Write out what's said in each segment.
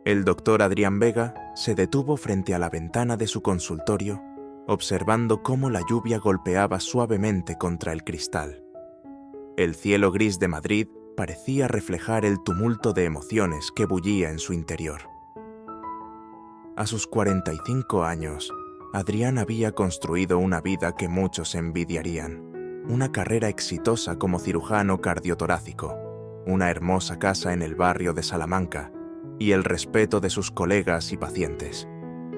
El doctor Adrián Vega se detuvo frente a la ventana de su consultorio, observando cómo la lluvia golpeaba suavemente contra el cristal. El cielo gris de Madrid parecía reflejar el tumulto de emociones que bullía en su interior. A sus 45 años, Adrián había construido una vida que muchos envidiarían, una carrera exitosa como cirujano cardiotorácico, una hermosa casa en el barrio de Salamanca y el respeto de sus colegas y pacientes.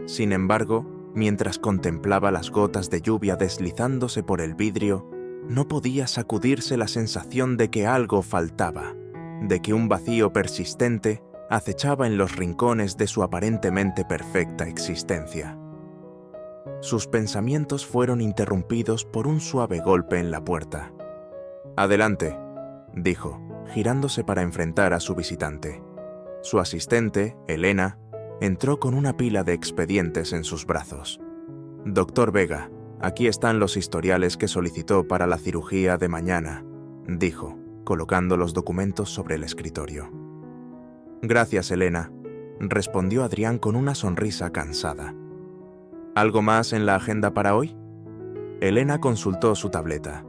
Sin embargo, mientras contemplaba las gotas de lluvia deslizándose por el vidrio, no podía sacudirse la sensación de que algo faltaba, de que un vacío persistente acechaba en los rincones de su aparentemente perfecta existencia. Sus pensamientos fueron interrumpidos por un suave golpe en la puerta. «Adelante», dijo, girándose para enfrentar a su visitante. Su asistente, Elena, entró con una pila de expedientes en sus brazos. «Doctor Vega, aquí están los historiales que solicitó para la cirugía de mañana», dijo, colocando los documentos sobre el escritorio. «Gracias, Elena», respondió Adrián con una sonrisa cansada. «¿Algo más en la agenda para hoy?» Elena consultó su tableta.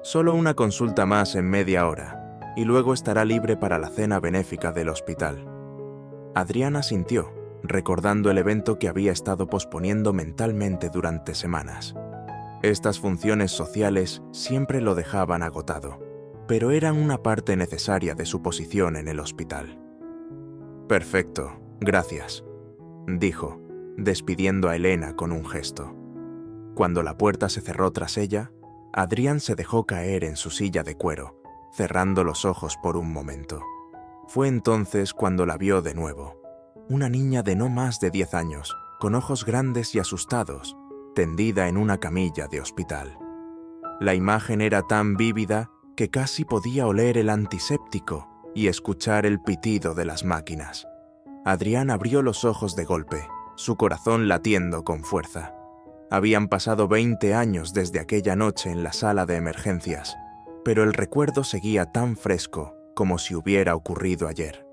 «Solo una consulta más en media hora, y luego estará libre para la cena benéfica del hospital». Adrián asintió, recordando el evento que había estado posponiendo mentalmente durante semanas. Estas funciones sociales siempre lo dejaban agotado, pero eran una parte necesaria de su posición en el hospital. «Perfecto, gracias», dijo, despidiendo a Elena con un gesto. Cuando la puerta se cerró tras ella, Adrián se dejó caer en su silla de cuero, cerrando los ojos por un momento. Fue entonces cuando la vio de nuevo, una niña de no más de 10 años, con ojos grandes y asustados, tendida en una camilla de hospital. La imagen era tan vívida que casi podía oler el antiséptico y escuchar el pitido de las máquinas. Adrián abrió los ojos de golpe, su corazón latiendo con fuerza. Habían pasado 20 años desde aquella noche en la sala de emergencias, pero el recuerdo seguía tan fresco como si hubiera ocurrido ayer.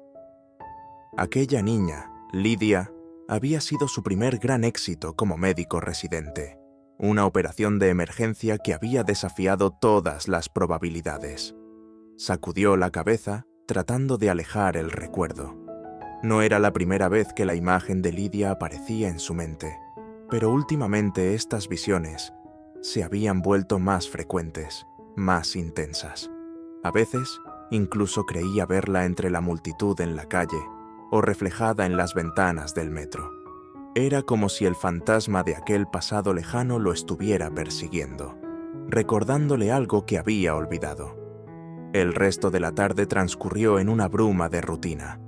Aquella niña, Lidia, había sido su primer gran éxito como médico residente, una operación de emergencia que había desafiado todas las probabilidades. Sacudió la cabeza, tratando de alejar el recuerdo. No era la primera vez que la imagen de Lidia aparecía en su mente, pero últimamente estas visiones se habían vuelto más frecuentes, más intensas. A veces, incluso creía verla entre la multitud en la calle o reflejada en las ventanas del metro. Era como si el fantasma de aquel pasado lejano lo estuviera persiguiendo, recordándole algo que había olvidado. El resto de la tarde transcurrió en una bruma de rutina.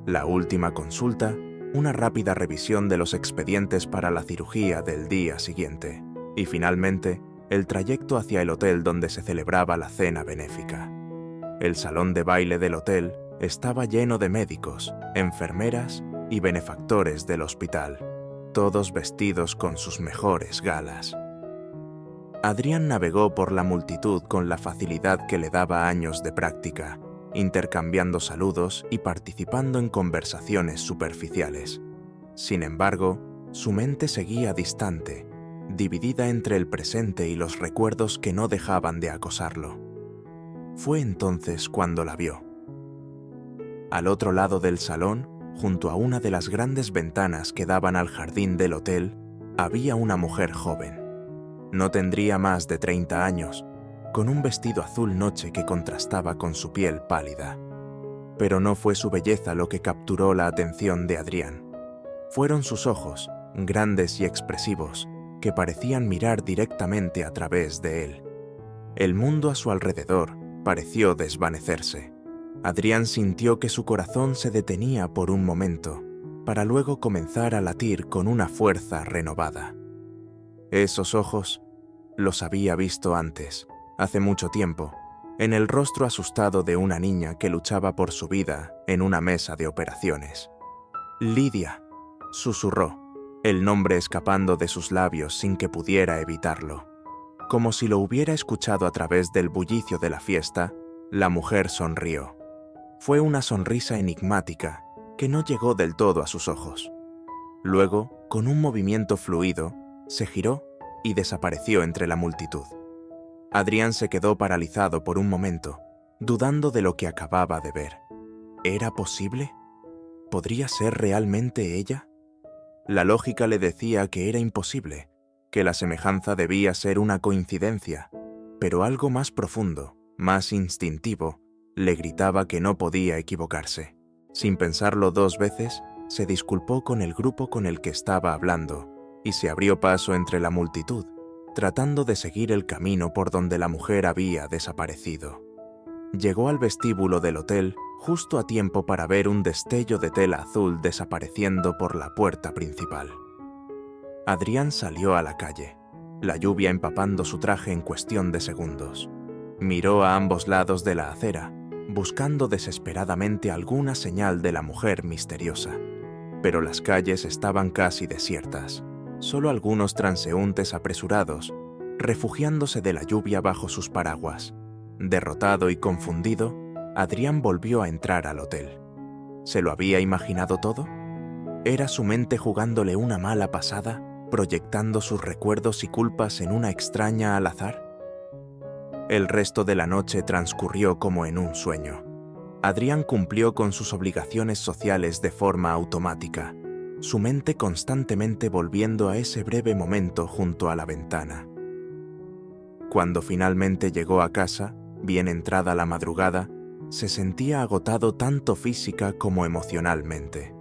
La última consulta, una rápida revisión de los expedientes para la cirugía del día siguiente, y finalmente, el trayecto hacia el hotel donde se celebraba la cena benéfica. El salón de baile del hotel estaba lleno de médicos, enfermeras y benefactores del hospital, todos vestidos con sus mejores galas. Adrián navegó por la multitud con la facilidad que le daba años de práctica, intercambiando saludos y participando en conversaciones superficiales. Sin embargo, su mente seguía distante, dividida entre el presente y los recuerdos que no dejaban de acosarlo. Fue entonces cuando la vio. Al otro lado del salón, junto a una de las grandes ventanas que daban al jardín del hotel, había una mujer joven. No tendría más de 30 años, con un vestido azul noche que contrastaba con su piel pálida. Pero no fue su belleza lo que capturó la atención de Adrián. Fueron sus ojos, grandes y expresivos, que parecían mirar directamente a través de él. El mundo a su alrededor pareció desvanecerse. Adrián sintió que su corazón se detenía por un momento, para luego comenzar a latir con una fuerza renovada. Esos ojos los había visto antes, hace mucho tiempo, en el rostro asustado de una niña que luchaba por su vida en una mesa de operaciones. «Lidia», susurró, el nombre escapando de sus labios sin que pudiera evitarlo. Como si lo hubiera escuchado a través del bullicio de la fiesta, la mujer sonrió. Fue una sonrisa enigmática que no llegó del todo a sus ojos. Luego, con un movimiento fluido, se giró y desapareció entre la multitud. Adrián se quedó paralizado por un momento, dudando de lo que acababa de ver. ¿Era posible? ¿Podría ser realmente ella? La lógica le decía que era imposible, que la semejanza debía ser una coincidencia, pero algo más profundo, más instintivo, le gritaba que no podía equivocarse. Sin pensarlo 2 veces, se disculpó con el grupo con el que estaba hablando y se abrió paso entre la multitud, tratando de seguir el camino por donde la mujer había desaparecido. Llegó al vestíbulo del hotel justo a tiempo para ver un destello de tela azul desapareciendo por la puerta principal. Adrián salió a la calle, la lluvia empapando su traje en cuestión de segundos. Miró a ambos lados de la acera, buscando desesperadamente alguna señal de la mujer misteriosa. Pero las calles estaban casi desiertas, solo algunos transeúntes apresurados, refugiándose de la lluvia bajo sus paraguas. Derrotado y confundido, Adrián volvió a entrar al hotel. ¿Se lo había imaginado todo? ¿Era su mente jugándole una mala pasada, proyectando sus recuerdos y culpas en una extraña al azar? El resto de la noche transcurrió como en un sueño. Adrián cumplió con sus obligaciones sociales de forma automática, su mente constantemente volviendo a ese breve momento junto a la ventana. Cuando finalmente llegó a casa, bien entrada la madrugada, se sentía agotado tanto física como emocionalmente.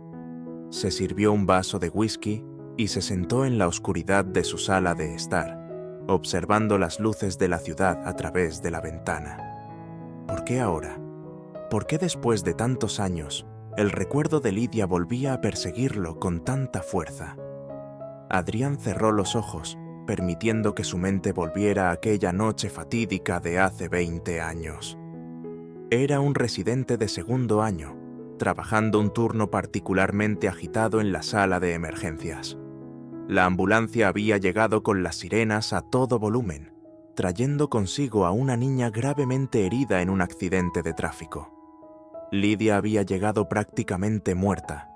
Se sirvió un vaso de whisky y se sentó en la oscuridad de su sala de estar, observando las luces de la ciudad a través de la ventana. ¿Por qué ahora? ¿Por qué después de tantos años, el recuerdo de Lidia volvía a perseguirlo con tanta fuerza? Adrián cerró los ojos, permitiendo que su mente volviera a aquella noche fatídica de hace 20 años. Era un residente de segundo año, trabajando un turno particularmente agitado en la sala de emergencias. La ambulancia había llegado con las sirenas a todo volumen, trayendo consigo a una niña gravemente herida en un accidente de tráfico. Lidia había llegado prácticamente muerta.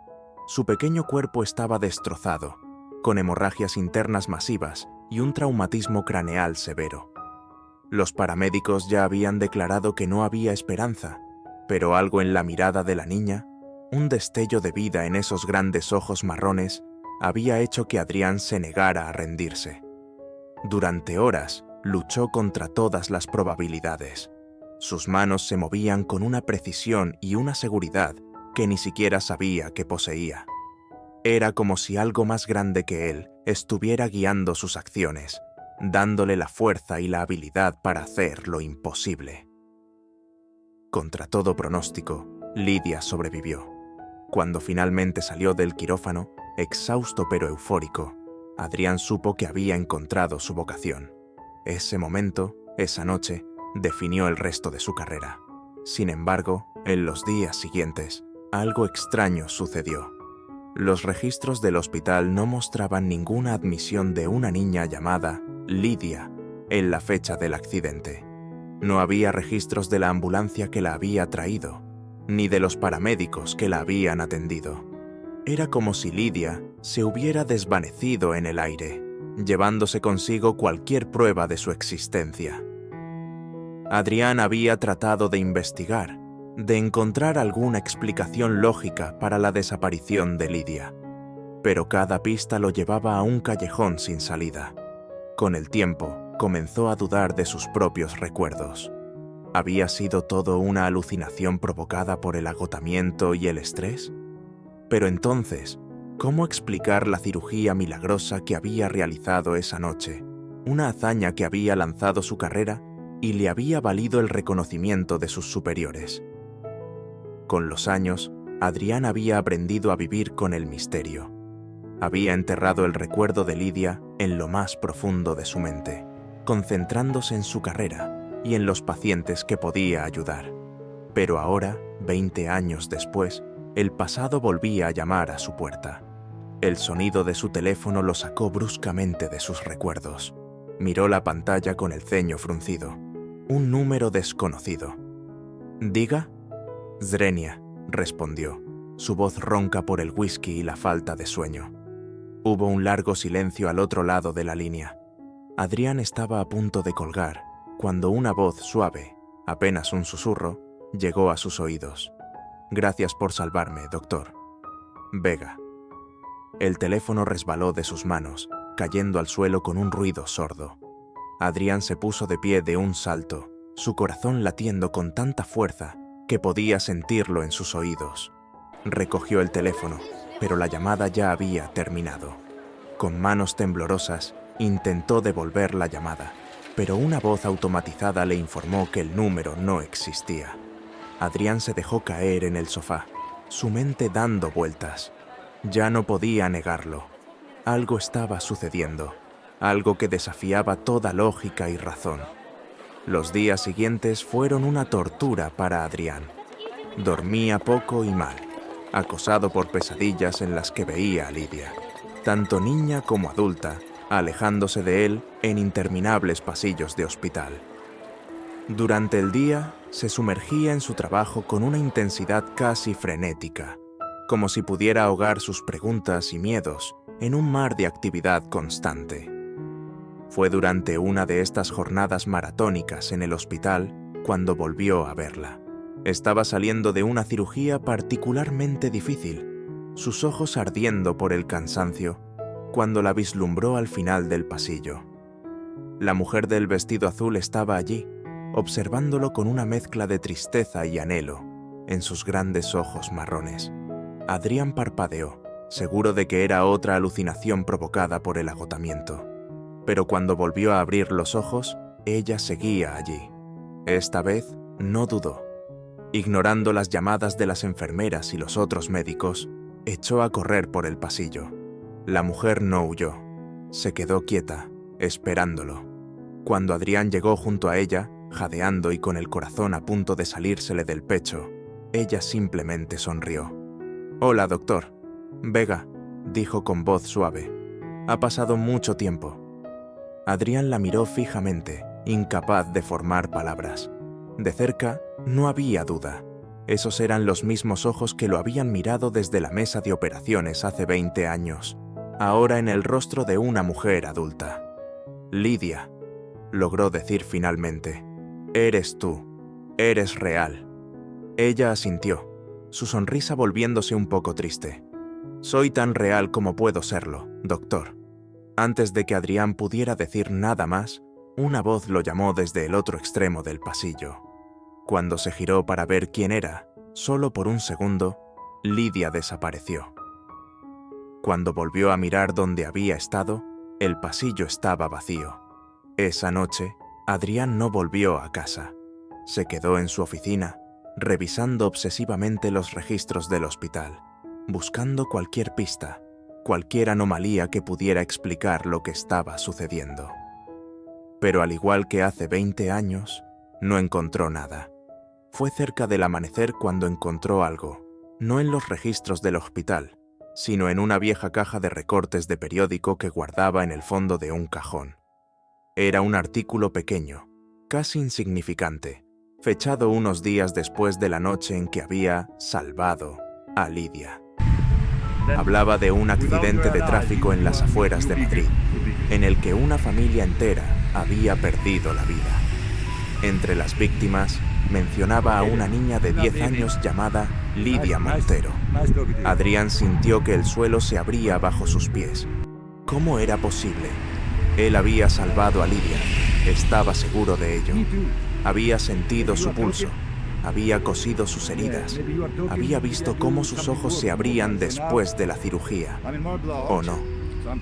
Su pequeño cuerpo estaba destrozado, con hemorragias internas masivas y un traumatismo craneal severo. Los paramédicos ya habían declarado que no había esperanza, pero algo en la mirada de la niña, un destello de vida en esos grandes ojos marrones, había hecho que Adrián se negara a rendirse. Durante horas, luchó contra todas las probabilidades. Sus manos se movían con una precisión y una seguridad que ni siquiera sabía que poseía. Era como si algo más grande que él estuviera guiando sus acciones, dándole la fuerza y la habilidad para hacer lo imposible. Contra todo pronóstico, Lidia sobrevivió. Cuando finalmente salió del quirófano, exhausto pero eufórico, Adrián supo que había encontrado su vocación. Ese momento, esa noche, definió el resto de su carrera. Sin embargo, en los días siguientes, algo extraño sucedió. Los registros del hospital no mostraban ninguna admisión de una niña llamada Lidia en la fecha del accidente. No había registros de la ambulancia que la había traído, ni de los paramédicos que la habían atendido. Era como si Lidia se hubiera desvanecido en el aire, llevándose consigo cualquier prueba de su existencia. Adrián había tratado de investigar, de encontrar alguna explicación lógica para la desaparición de Lidia, pero cada pista lo llevaba a un callejón sin salida. Con el tiempo, comenzó a dudar de sus propios recuerdos. ¿Había sido todo una alucinación provocada por el agotamiento y el estrés? Pero entonces, ¿cómo explicar la cirugía milagrosa que había realizado esa noche? Una hazaña que había lanzado su carrera y le había valido el reconocimiento de sus superiores. Con los años, Adrián había aprendido a vivir con el misterio. Había enterrado el recuerdo de Lidia en lo más profundo de su mente, concentrándose en su carrera y en los pacientes que podía ayudar. Pero ahora, 20 años después, el pasado volvía a llamar a su puerta. El sonido de su teléfono lo sacó bruscamente de sus recuerdos. Miró la pantalla con el ceño fruncido. Un número desconocido. «¿Diga?» «Zrenia», respondió. su voz ronca por el whisky y la falta de sueño. Hubo un largo silencio al otro lado de la línea. Adrián estaba a punto de colgar, cuando una voz suave, apenas un susurro, llegó a sus oídos. «Gracias por salvarme, doctor. Vega». El teléfono resbaló de sus manos, cayendo al suelo con un ruido sordo. Adrián se puso de pie de un salto, su corazón latiendo con tanta fuerza que podía sentirlo en sus oídos. Recogió el teléfono, pero la llamada ya había terminado. Con manos temblorosas, intentó devolver la llamada, pero una voz automatizada le informó que el número no existía. Adrián se dejó caer en el sofá, su mente dando vueltas. Ya no podía negarlo. Algo estaba sucediendo, algo que desafiaba toda lógica y razón. Los días siguientes fueron una tortura para Adrián. Dormía poco y mal, acosado por pesadillas en las que veía a Lidia, tanto niña como adulta, alejándose de él en interminables pasillos de hospital. Durante el día, se sumergía en su trabajo con una intensidad casi frenética, como si pudiera ahogar sus preguntas y miedos en un mar de actividad constante. Fue durante una de estas jornadas maratónicas en el hospital cuando volvió a verla. Estaba saliendo de una cirugía particularmente difícil, sus ojos ardiendo por el cansancio, cuando la vislumbró al final del pasillo. La mujer del vestido azul estaba allí, observándolo con una mezcla de tristeza y anhelo en sus grandes ojos marrones. Adrián parpadeó, seguro de que era otra alucinación provocada por el agotamiento. Pero cuando volvió a abrir los ojos, ella seguía allí. Esta vez no dudó. Ignorando las llamadas de las enfermeras y los otros médicos, echó a correr por el pasillo. La mujer no huyó. Se quedó quieta, esperándolo. Cuando Adrián llegó junto a ella, jadeando y con el corazón a punto de salírsele del pecho, ella simplemente sonrió. «Hola, doctor». «Vega», dijo con voz suave. «Ha pasado mucho tiempo». Adrián la miró fijamente, incapaz de formar palabras. De cerca, no había duda. Esos eran los mismos ojos que lo habían mirado desde la mesa de operaciones hace 20 años, ahora en el rostro de una mujer adulta. «Lidia», logró decir finalmente. «Eres tú. Eres real». Ella asintió, su sonrisa volviéndose un poco triste. «Soy tan real como puedo serlo, doctor». Antes de que Adrián pudiera decir nada más, una voz lo llamó desde el otro extremo del pasillo. Cuando se giró para ver quién era, solo por un segundo, Lidia desapareció. Cuando volvió a mirar donde había estado, el pasillo estaba vacío. Esa noche, Adrián no volvió a casa. Se quedó en su oficina, revisando obsesivamente los registros del hospital, buscando cualquier pista, cualquier anomalía que pudiera explicar lo que estaba sucediendo. Pero al igual que hace 20 años, no encontró nada. Fue cerca del amanecer cuando encontró algo, no en los registros del hospital, sino en una vieja caja de recortes de periódico que guardaba en el fondo de un cajón. Era un artículo pequeño, casi insignificante, fechado unos días después de la noche en que había salvado a Lidia. Hablaba de un accidente de tráfico en las afueras de Madrid, en el que una familia entera había perdido la vida. Entre las víctimas, mencionaba a una niña de 10 años llamada Lidia Montero. Adrián sintió que el suelo se abría bajo sus pies. ¿Cómo era posible? Él había salvado a Lidia, estaba seguro de ello. Había sentido su pulso, había cosido sus heridas, había visto cómo sus ojos se abrían después de la cirugía. ¿O no?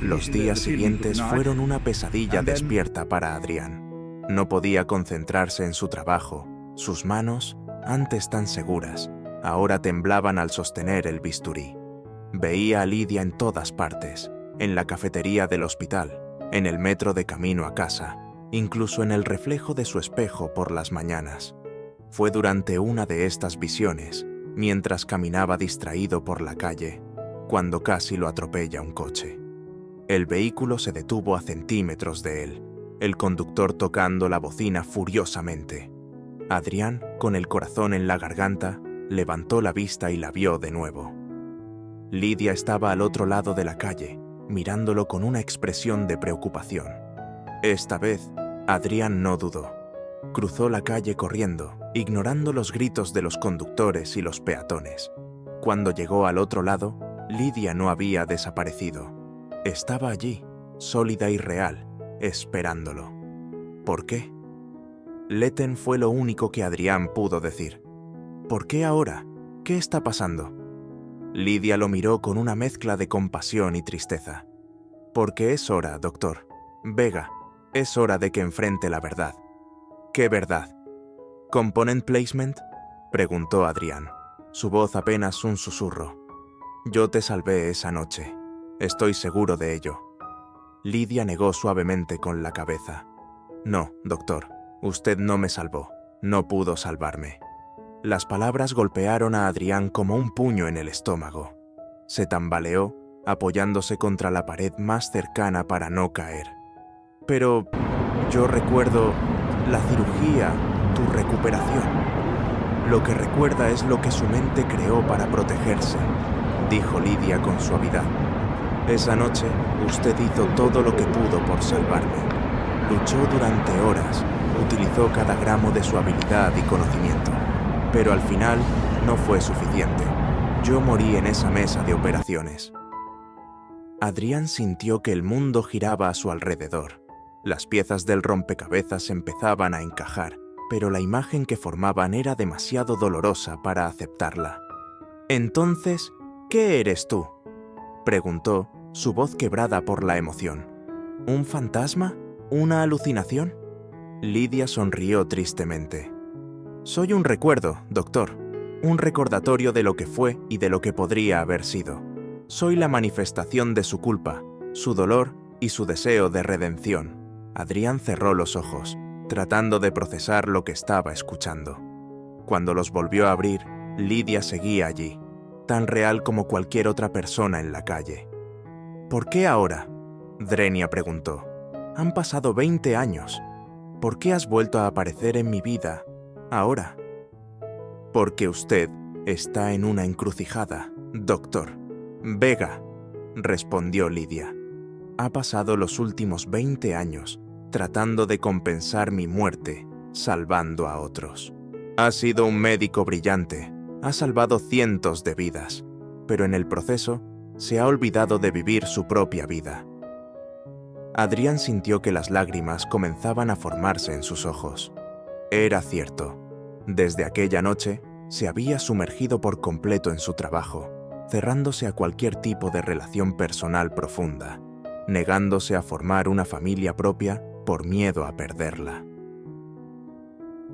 Los días siguientes fueron una pesadilla despierta para Adrián. No podía concentrarse en su trabajo. Sus manos, antes tan seguras, ahora temblaban al sostener el bisturí. Veía a Lidia en todas partes, en la cafetería del hospital, en el metro de camino a casa, incluso en el reflejo de su espejo por las mañanas. Fue durante una de estas visiones, mientras caminaba distraído por la calle, cuando casi lo atropella un coche. El vehículo se detuvo a centímetros de él, el conductor tocando la bocina furiosamente. Adrián, con el corazón en la garganta, levantó la vista y la vio de nuevo. Lidia estaba al otro lado de la calle, mirándolo con una expresión de preocupación. Esta vez, Adrián no dudó. Cruzó la calle corriendo, ignorando los gritos de los conductores y los peatones. Cuando llegó al otro lado, Lidia no había desaparecido. Estaba allí, sólida y real, esperándolo. ¿Por qué? Letten fue lo único que Adrián pudo decir. ¿Por qué ahora? ¿Qué está pasando? Lidia lo miró con una mezcla de compasión y tristeza. Porque es hora, doctor. Vega, es hora de que enfrente la verdad. ¿Qué verdad? ¿Component placement? Preguntó Adrián, su voz apenas un susurro. Yo te salvé esa noche. Estoy seguro de ello. Lidia negó suavemente con la cabeza. No, doctor, usted no me salvó. No pudo salvarme. Las palabras golpearon a Adrián como un puño en el estómago. Se tambaleó, apoyándose contra la pared más cercana para no caer. Pero yo recuerdo la cirugía, tu recuperación. Lo que recuerda es lo que su mente creó para protegerse, dijo Lidia con suavidad. Esa noche, usted hizo todo lo que pudo por salvarme. Luchó durante horas, utilizó cada gramo de su habilidad y conocimiento. Pero al final, no fue suficiente. Yo morí en esa mesa de operaciones. Adrián sintió que el mundo giraba a su alrededor. Las piezas del rompecabezas empezaban a encajar, pero la imagen que formaban era demasiado dolorosa para aceptarla. Entonces, ¿qué eres tú?, preguntó, su voz quebrada por la emoción. ¿Un fantasma? ¿Una alucinación? Lidia sonrió tristemente. Soy un recuerdo, doctor. Un recordatorio de lo que fue y de lo que podría haber sido. Soy la manifestación de su culpa, su dolor y su deseo de redención. Adrián cerró los ojos, tratando de procesar lo que estaba escuchando. Cuando los volvió a abrir, Lidia seguía allí, tan real como cualquier otra persona en la calle. ¿Por qué ahora?, Drenia preguntó. Han pasado 20 años. ¿Por qué has vuelto a aparecer en mi vida ahora? Porque usted está en una encrucijada, doctor. Vega, respondió Lidia. Ha pasado los últimos 20 años tratando de compensar mi muerte, salvando a otros. Ha sido un médico brillante, ha salvado cientos de vidas, pero en el proceso se ha olvidado de vivir su propia vida. Adrián sintió que las lágrimas comenzaban a formarse en sus ojos. Era cierto. Desde aquella noche, se había sumergido por completo en su trabajo, cerrándose a cualquier tipo de relación personal profunda, negándose a formar una familia propia por miedo a perderla.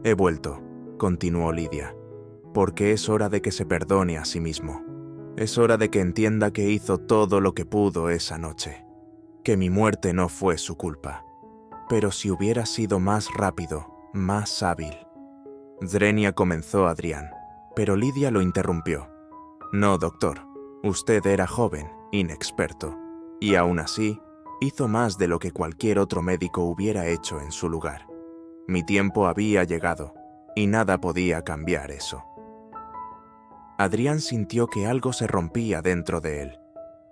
He vuelto, continuó Lidia, porque es hora de que se perdone a sí mismo. Es hora de que entienda que hizo todo lo que pudo esa noche, que mi muerte no fue su culpa. Pero si hubiera sido más rápido, más hábil. Drenia comenzó Adrián, pero Lidia lo interrumpió. No, doctor, usted era joven, inexperto, y aún así hizo más de lo que cualquier otro médico hubiera hecho en su lugar. Mi tiempo había llegado, y nada podía cambiar eso. Adrián sintió que algo se rompía dentro de él.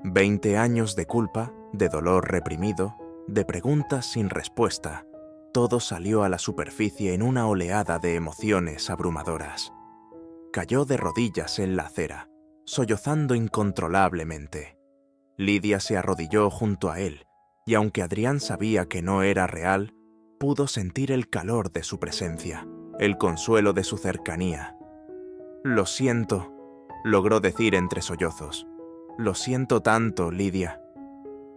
20 años de culpa, de dolor reprimido, de preguntas sin respuesta. Todo salió a la superficie en una oleada de emociones abrumadoras. Cayó de rodillas en la acera, sollozando incontrolablemente. Lidia se arrodilló junto a él, y aunque Adrián sabía que no era real, pudo sentir el calor de su presencia, el consuelo de su cercanía. «Lo siento», logró decir entre sollozos. «Lo siento tanto, Lidia».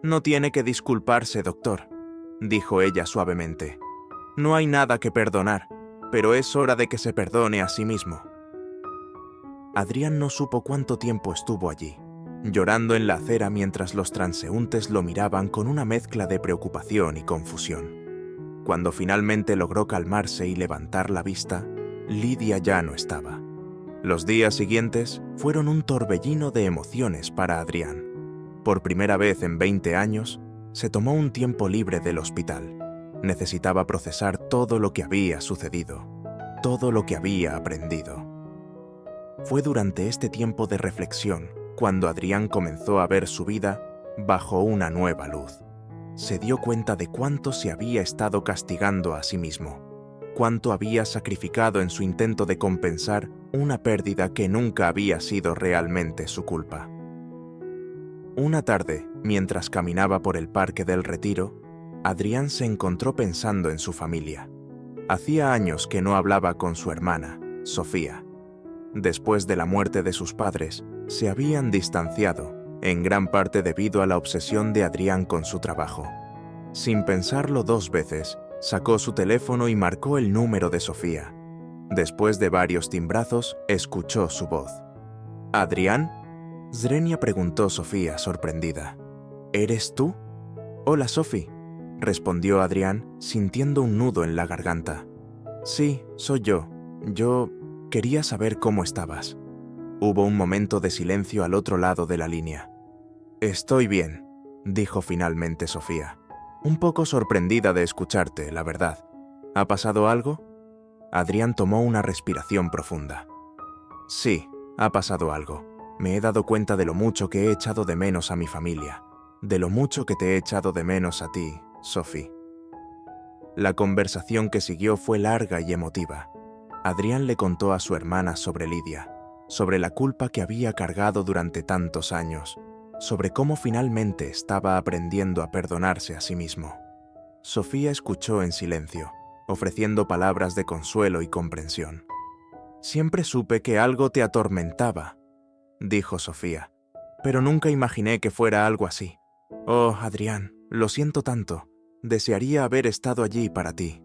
«No tiene que disculparse, doctor», dijo ella suavemente. «No hay nada que perdonar, pero es hora de que se perdone a sí mismo». Adrián no supo cuánto tiempo estuvo allí, llorando en la acera mientras los transeúntes lo miraban con una mezcla de preocupación y confusión. Cuando finalmente logró calmarse y levantar la vista, Lidia ya no estaba. Los días siguientes fueron un torbellino de emociones para Adrián. Por primera vez en 20 años, se tomó un tiempo libre del hospital. Necesitaba procesar todo lo que había sucedido, todo lo que había aprendido. Fue durante este tiempo de reflexión cuando Adrián comenzó a ver su vida bajo una nueva luz. Se dio cuenta de cuánto se había estado castigando a sí mismo, cuánto había sacrificado en su intento de compensar una pérdida que nunca había sido realmente su culpa. Una tarde, mientras caminaba por el Parque del Retiro, Adrián se encontró pensando en su familia. Hacía años que no hablaba con su hermana, Sofía. Después de la muerte de sus padres, se habían distanciado, en gran parte debido a la obsesión de Adrián con su trabajo. Sin pensarlo 2 veces, sacó su teléfono y marcó el número de Sofía. Después de varios timbrazos, escuchó su voz. ¿Adrián? Zrenia preguntó Sofía, sorprendida. ¿Eres tú? Hola, Sofi, respondió Adrián, sintiendo un nudo en la garganta. Sí, soy yo. Yo quería saber cómo estabas. Hubo un momento de silencio al otro lado de la línea. Estoy bien, dijo finalmente Sofía. Un poco sorprendida de escucharte, la verdad. ¿Ha pasado algo? Adrián tomó una respiración profunda. Sí, ha pasado algo. Me he dado cuenta de lo mucho que he echado de menos a mi familia, de lo mucho que te he echado de menos a ti, Sofi. La conversación que siguió fue larga y emotiva. Adrián le contó a su hermana sobre Lidia, sobre la culpa que había cargado durante tantos años, sobre cómo finalmente estaba aprendiendo a perdonarse a sí mismo. Sofía escuchó en silencio, ofreciendo palabras de consuelo y comprensión. Siempre supe que algo te atormentaba, dijo Sofía, pero nunca imaginé que fuera algo así. Oh, Adrián, lo siento tanto. Desearía haber estado allí para ti.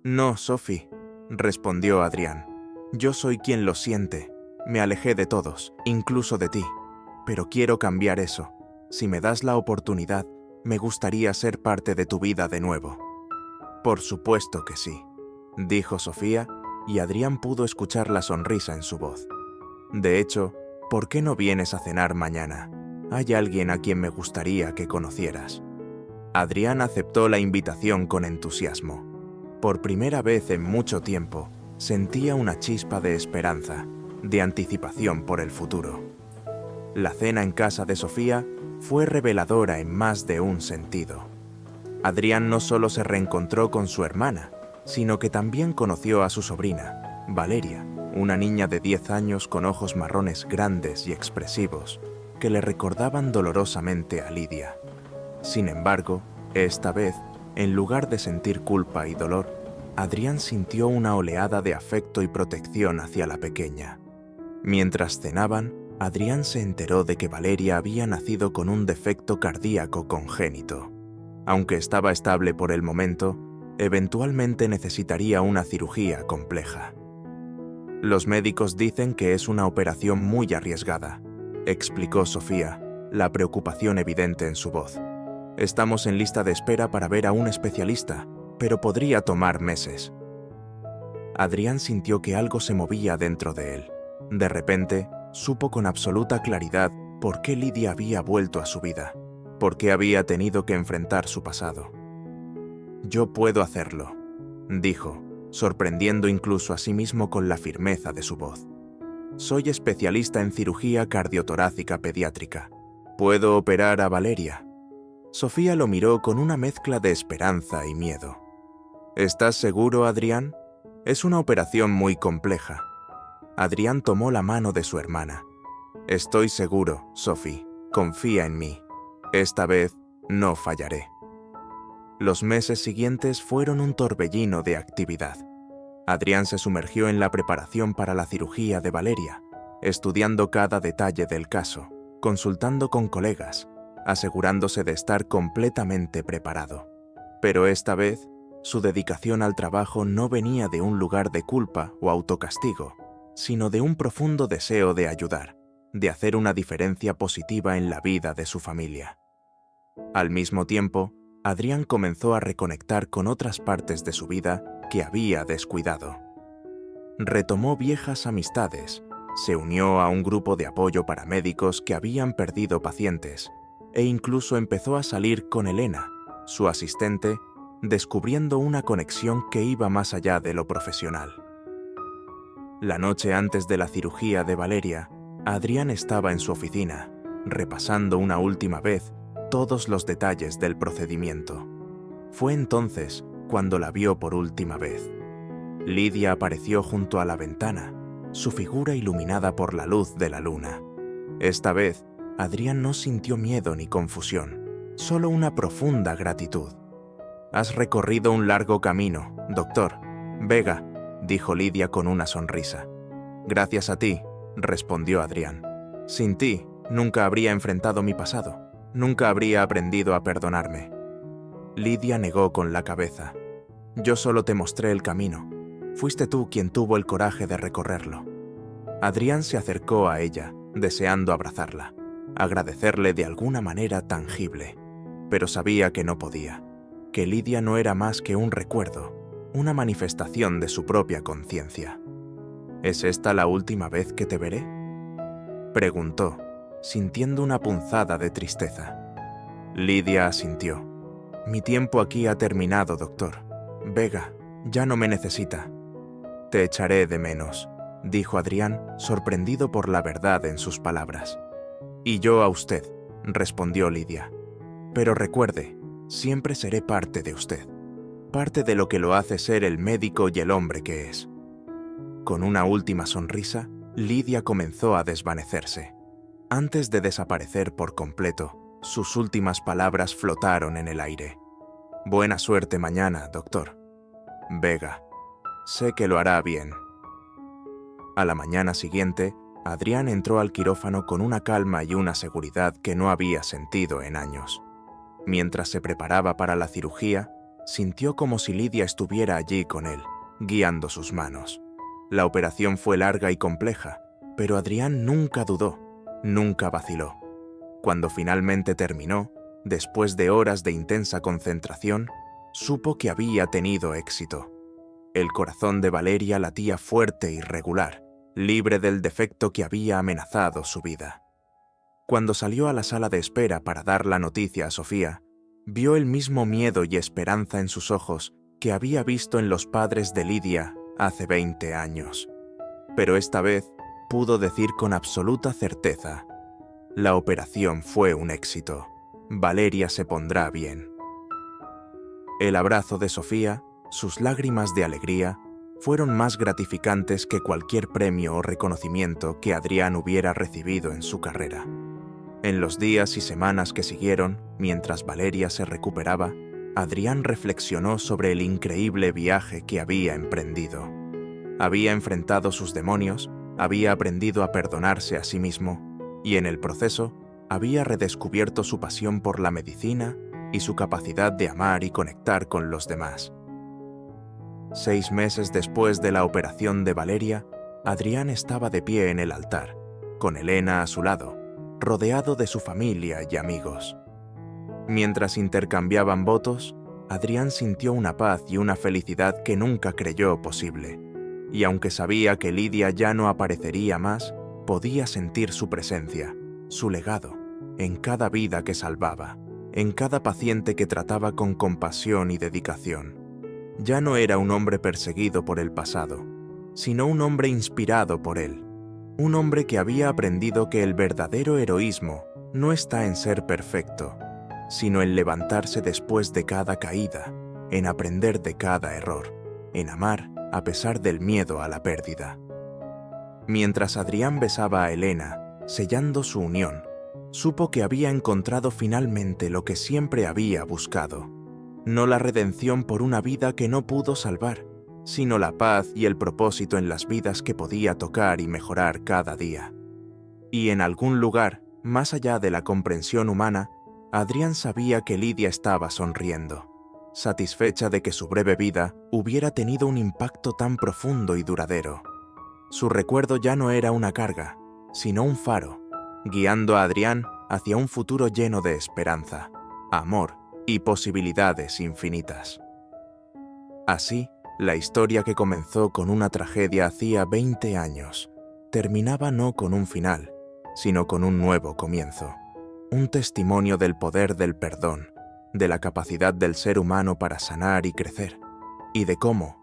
No, Sofi, respondió Adrián. Yo soy quien lo siente. Me alejé de todos, incluso de ti. Pero quiero cambiar eso. Si me das la oportunidad, me gustaría ser parte de tu vida de nuevo. Por supuesto que sí, dijo Sofía, y Adrián pudo escuchar la sonrisa en su voz. De hecho, ¿por qué no vienes a cenar mañana? Hay alguien a quien me gustaría que conocieras. Adrián aceptó la invitación con entusiasmo. Por primera vez en mucho tiempo, sentía una chispa de esperanza, de anticipación por el futuro. La cena en casa de Sofía fue reveladora en más de un sentido. Adrián no solo se reencontró con su hermana, sino que también conoció a su sobrina, Valeria, una niña de 10 años con ojos marrones grandes y expresivos, que le recordaban dolorosamente a Lidia. Sin embargo, esta vez, en lugar de sentir culpa y dolor, Adrián sintió una oleada de afecto y protección hacia la pequeña. Mientras cenaban, Adrián se enteró de que Valeria había nacido con un defecto cardíaco congénito. Aunque estaba estable por el momento, eventualmente necesitaría una cirugía compleja. Los médicos dicen que es una operación muy arriesgada, explicó Sofía, la preocupación evidente en su voz. Estamos en lista de espera para ver a un especialista, pero podría tomar meses. Adrián sintió que algo se movía dentro de él. De repente, supo con absoluta claridad por qué Lidia había vuelto a su vida, por qué había tenido que enfrentar su pasado. Yo puedo hacerlo, dijo, sorprendiendo incluso a sí mismo con la firmeza de su voz. Soy especialista en cirugía cardiotorácica pediátrica. ¿Puedo operar a Valeria? Sofía lo miró con una mezcla de esperanza y miedo. ¿Estás seguro, Adrián? Es una operación muy compleja. Adrián tomó la mano de su hermana. Estoy seguro, Sofi. Confía en mí. Esta vez no fallaré. Los meses siguientes fueron un torbellino de actividad. Adrián se sumergió en la preparación para la cirugía de Valeria, estudiando cada detalle del caso, consultando con colegas, asegurándose de estar completamente preparado. Pero esta vez, su dedicación al trabajo no venía de un lugar de culpa o autocastigo, sino de un profundo deseo de ayudar, de hacer una diferencia positiva en la vida de su familia. Al mismo tiempo, Adrián comenzó a reconectar con otras partes de su vida que había descuidado. Retomó viejas amistades, se unió a un grupo de apoyo para médicos que habían perdido pacientes, e incluso empezó a salir con Elena, su asistente, descubriendo una conexión que iba más allá de lo profesional. La noche antes de la cirugía de Valeria, Adrián estaba en su oficina, repasando una última vez todos los detalles del procedimiento. Fue entonces cuando la vio por última vez. Lidia apareció junto a la ventana, su figura iluminada por la luz de la luna. Esta vez, Adrián no sintió miedo ni confusión, solo una profunda gratitud. «Has recorrido un largo camino, doctor Vega», dijo Lidia con una sonrisa. «Gracias a ti», respondió Adrián. «Sin ti, nunca habría enfrentado mi pasado, nunca habría aprendido a perdonarme». Lidia negó con la cabeza. «Yo solo te mostré el camino. Fuiste tú quien tuvo el coraje de recorrerlo». Adrián se acercó a ella, deseando abrazarla, agradecerle de alguna manera tangible, pero sabía que no podía, que Lidia no era más que un recuerdo, una manifestación de su propia conciencia. «¿Es esta la última vez que te veré?», preguntó, sintiendo una punzada de tristeza. Lidia asintió. «Mi tiempo aquí ha terminado, doctor Vega. Ya no me necesita». «Te echaré de menos», dijo Adrián, sorprendido por la verdad en sus palabras. «Y yo a usted», respondió Lidia. «Pero recuerde, siempre seré parte de usted, parte de lo que lo hace ser el médico y el hombre que es». Con una última sonrisa, Lidia comenzó a desvanecerse. Antes de desaparecer por completo, sus últimas palabras flotaron en el aire. «Buena suerte mañana, doctor Vega. Sé que lo hará bien». A la mañana siguiente, Adrián entró al quirófano con una calma y una seguridad que no había sentido en años. Mientras se preparaba para la cirugía, sintió como si Lidia estuviera allí con él, guiando sus manos. La operación fue larga y compleja, pero Adrián nunca dudó, nunca vaciló. Cuando finalmente terminó, después de horas de intensa concentración, supo que había tenido éxito. El corazón de Valeria latía fuerte y regular, libre del defecto que había amenazado su vida. Cuando salió a la sala de espera para dar la noticia a Sofía, vio el mismo miedo y esperanza en sus ojos que había visto en los padres de Lidia hace 20 años. Pero esta vez pudo decir con absoluta certeza: la operación fue un éxito. Valeria se pondrá bien. El abrazo de Sofía, sus lágrimas de alegría, fueron más gratificantes que cualquier premio o reconocimiento que Adrián hubiera recibido en su carrera. En los días y semanas que siguieron, mientras Valeria se recuperaba, Adrián reflexionó sobre el increíble viaje que había emprendido. Había enfrentado sus demonios, había aprendido a perdonarse a sí mismo y, en el proceso, había redescubierto su pasión por la medicina y su capacidad de amar y conectar con los demás. 6 meses después de la operación de Valeria, Adrián estaba de pie en el altar, con Elena a su lado, rodeado de su familia y amigos. Mientras intercambiaban votos, Adrián sintió una paz y una felicidad que nunca creyó posible, y aunque sabía que Lidia ya no aparecería más, podía sentir su presencia, su legado, en cada vida que salvaba, en cada paciente que trataba con compasión y dedicación. Ya no era un hombre perseguido por el pasado, sino un hombre inspirado por él, un hombre que había aprendido que el verdadero heroísmo no está en ser perfecto, sino en levantarse después de cada caída, en aprender de cada error, en amar a pesar del miedo a la pérdida. Mientras Adrián besaba a Elena, sellando su unión, supo que había encontrado finalmente lo que siempre había buscado. No la redención por una vida que no pudo salvar, sino la paz y el propósito en las vidas que podía tocar y mejorar cada día. Y en algún lugar, más allá de la comprensión humana, Adrián sabía que Lidia estaba sonriendo, satisfecha de que su breve vida hubiera tenido un impacto tan profundo y duradero. Su recuerdo ya no era una carga, sino un faro, guiando a Adrián hacia un futuro lleno de esperanza, amor y posibilidades infinitas. Así, la historia que comenzó con una tragedia hacía 20 años, terminaba no con un final, sino con un nuevo comienzo. Un testimonio del poder del perdón, de la capacidad del ser humano para sanar y crecer, y de cómo,